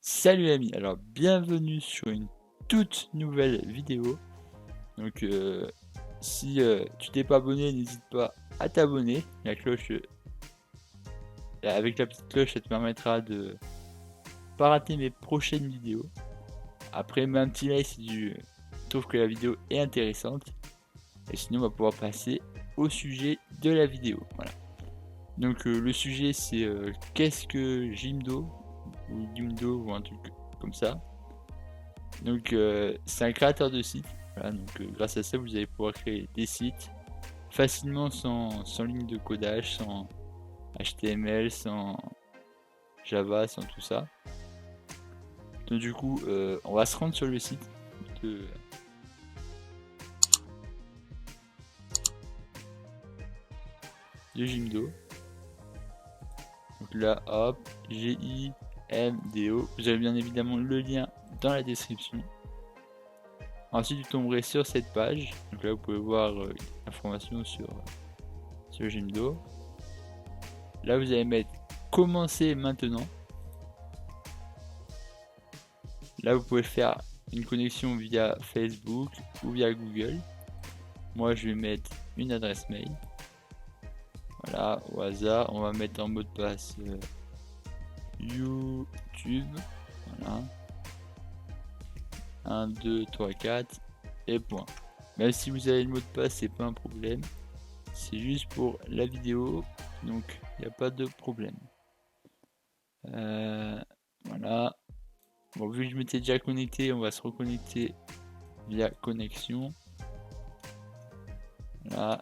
Salut amis, alors bienvenue sur une toute nouvelle vidéo. Donc si tu t'es pas abonné, n'hésite pas à t'abonner. La cloche, avec la petite cloche, ça te permettra de pas rater mes prochaines vidéos. Après, mets un petit like si tu trouves que la vidéo est intéressante. Et sinon, on va pouvoir passer au sujet de la vidéo. Voilà. Donc le sujet c'est qu'est-ce que Jimdo ou Jimdo ou un truc comme ça. Donc c'est un créateur de site. Voilà, donc grâce à ça vous allez pouvoir créer des sites facilement sans ligne de codage, sans HTML, sans Java, sans tout ça. Donc du coup on va se rendre sur le site de Jimdo. Donc là hop, Jimdo. Vous avez bien évidemment le lien dans la description. Ensuite vous tomberez sur cette page. Donc là vous pouvez voir l'information sur Jimdo. Là vous allez mettre commencer maintenant. Là vous pouvez faire une connexion via Facebook ou via Google. Moi je vais mettre une adresse mail. Voilà, au hasard, on va mettre en mot de passe YouTube. Voilà. 1, 2, 3, 4 et point. Même si vous avez le mot de passe, c'est pas un problème. C'est juste pour la vidéo, donc il n'y a pas de problème. Voilà. Bon, vu que je m'étais déjà connecté, on va se reconnecter via connexion. Là,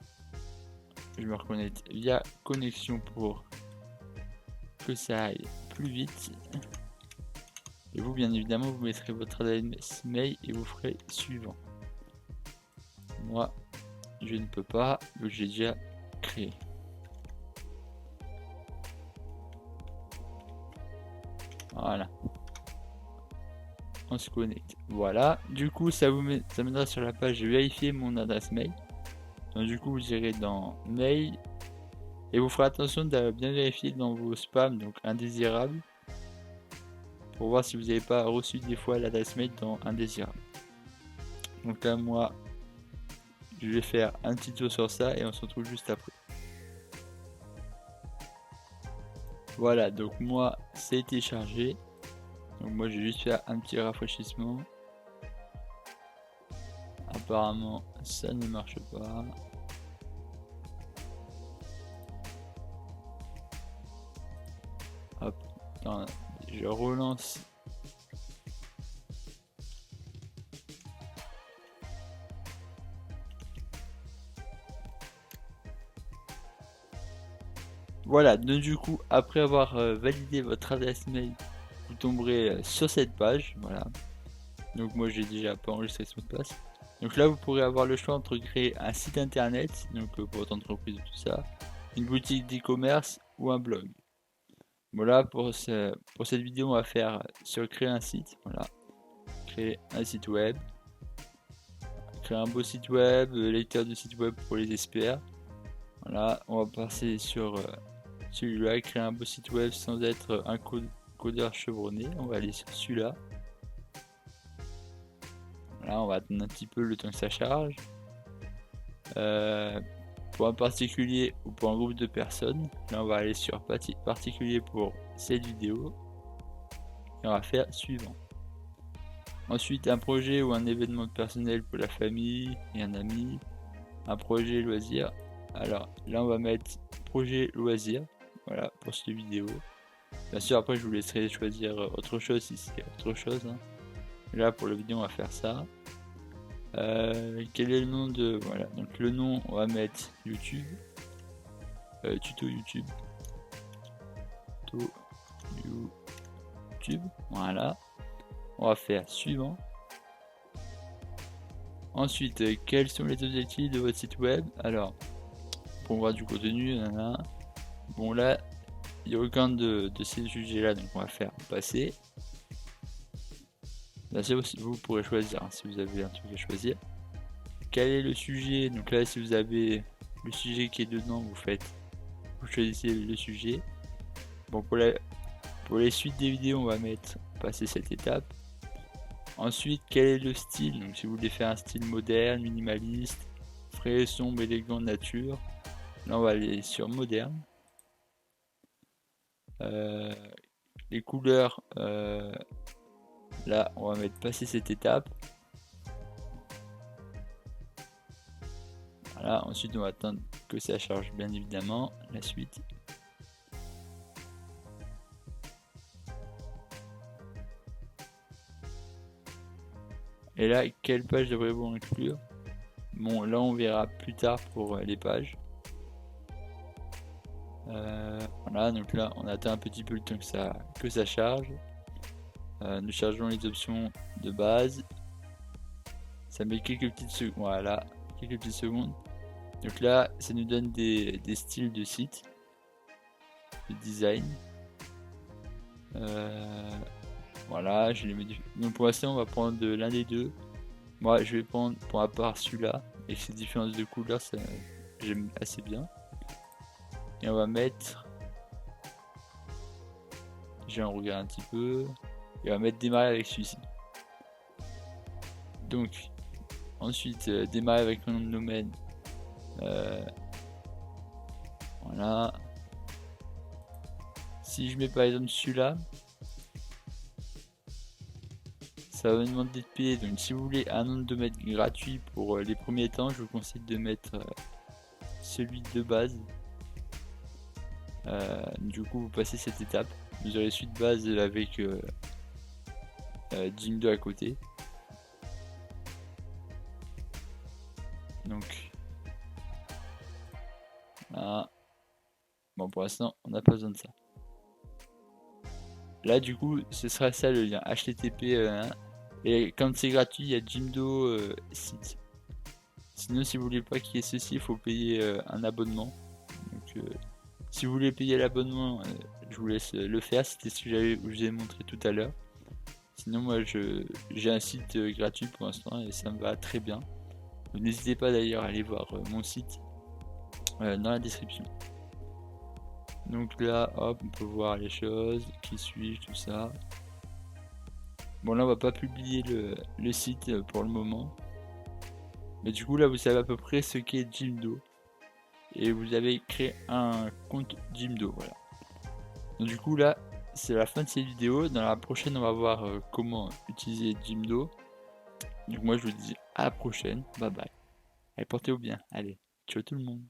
je me reconnecte via connexion pour que ça aille plus vite. Et vous, bien évidemment, vous mettrez votre adresse mail et vous ferez suivant. Moi, je ne peux pas, donc j'ai déjà créé. Voilà. On se connecte. Voilà. Du coup, ça mènera sur la page vérifier mon adresse mail. Donc du coup, vous irez dans mail et vous ferez attention de bien vérifier dans vos spams, donc indésirables, pour voir si vous n'avez pas reçu des fois l'adresse mail dans indésirable. Donc là, moi, je vais faire un petit tour sur ça et on se retrouve juste après. Voilà, donc moi, c'est téléchargé. Donc moi, je vais juste faire un petit rafraîchissement. Apparemment, ça ne marche pas. Hop, attends, je relance. Voilà, donc du coup, après avoir validé votre adresse mail, vous tomberez sur cette page. Voilà. Donc moi, j'ai déjà pas enregistré ce mot de passe. Donc là, vous pourrez avoir le choix entre créer un site internet, donc pour votre entreprise et tout ça, une boutique d'e-commerce ou un blog. Voilà, pour cette vidéo, on va faire sur créer un site. Voilà, créer un site web, créer un beau site web, lecteur de site web pour les experts. Voilà, on va passer sur celui-là, créer un beau site web sans être un codeur chevronné. On va aller sur celui-là. Voilà, on va attendre un petit peu le temps que ça charge. Pour un particulier ou pour un groupe de personnes, là on va aller sur particulier pour cette vidéo et on va faire suivant. Ensuite, un projet ou un événement personnel pour la famille et un ami, un projet loisir. Alors là on va mettre projet loisir, voilà pour cette vidéo. Bien sûr, après je vous laisserai choisir autre chose si c'est autre chose, hein. Là pour la vidéo on va faire ça. Quel est le nom de... Voilà, donc le nom on va mettre YouTube. Tuto YouTube. Tuto YouTube. Voilà. On va faire suivant. Ensuite, quels sont les objectifs de votre site web? Alors, pour voir du contenu, bon là, il n'y a aucun de ces sujets là, donc on va faire passer. Là, vous pourrez choisir, hein, si vous avez un truc à choisir. Quel est le sujet? Donc là, si vous avez le sujet qui est dedans, vous choisissez le sujet. Bon, pour Pour les suites des vidéos, on va passer cette étape. Ensuite, quel est le style? Donc si vous voulez faire un style moderne, minimaliste, frais, sombre, élégant, nature, là on va aller sur moderne. Les couleurs, là on va passer cette étape. Voilà, ensuite on va attendre que ça charge bien évidemment, la suite. Et là, quelle page devrait-vous inclure? Bon, là on verra plus tard pour les pages. Voilà, donc là on attend un petit peu le temps que ça charge. Nous chargeons les options de base. Ça met quelques petites secondes. Voilà, quelques petites secondes. Donc là, ça nous donne des styles de site, de design. Voilà, je les mets. Donc pour l'instant, on va prendre l'un des deux. Moi, je vais prendre pour ma part celui-là. Et ces différences de couleurs, ça j'aime assez bien. Et on va mettre. J'ai un regard un petit peu. Et on va mettre démarrer avec celui-ci. Donc, ensuite, démarrer avec un nom de domaine. Voilà. Si je mets par exemple celui-là, ça va me demander de payer. Donc si vous voulez un nom de domaine gratuit pour les premiers temps, je vous conseille de mettre celui de base. Du coup, vous passez cette étape. Vous aurez celui de base avec Jimdo à côté. Donc, voilà. Bon, pour l'instant, on n'a pas besoin de ça. Là, du coup, ce sera ça le lien HTTP. Et quand c'est gratuit, il y a Jimdo site. Sinon, si vous voulez pas qu'il y ait ceci, il faut payer un abonnement. Donc, si vous voulez payer l'abonnement, je vous laisse le faire. C'était ce que je vous ai montré tout à l'heure. Sinon, moi, j'ai un site gratuit pour l'instant et ça me va très bien. N'hésitez pas d'ailleurs à aller voir mon site dans la description. Donc là, hop, on peut voir les choses, qui suis-je, tout ça. Bon, là, on va pas publier le site pour le moment. Mais du coup, là, vous savez à peu près ce qu'est Jimdo. Et vous avez créé un compte Jimdo, voilà. Donc du coup, là, c'est la fin de cette vidéo. Dans la prochaine, on va voir comment utiliser Jimdo. Donc moi, je vous dis à la prochaine. Bye bye. Allez, portez-vous bien. Allez, ciao tout le monde.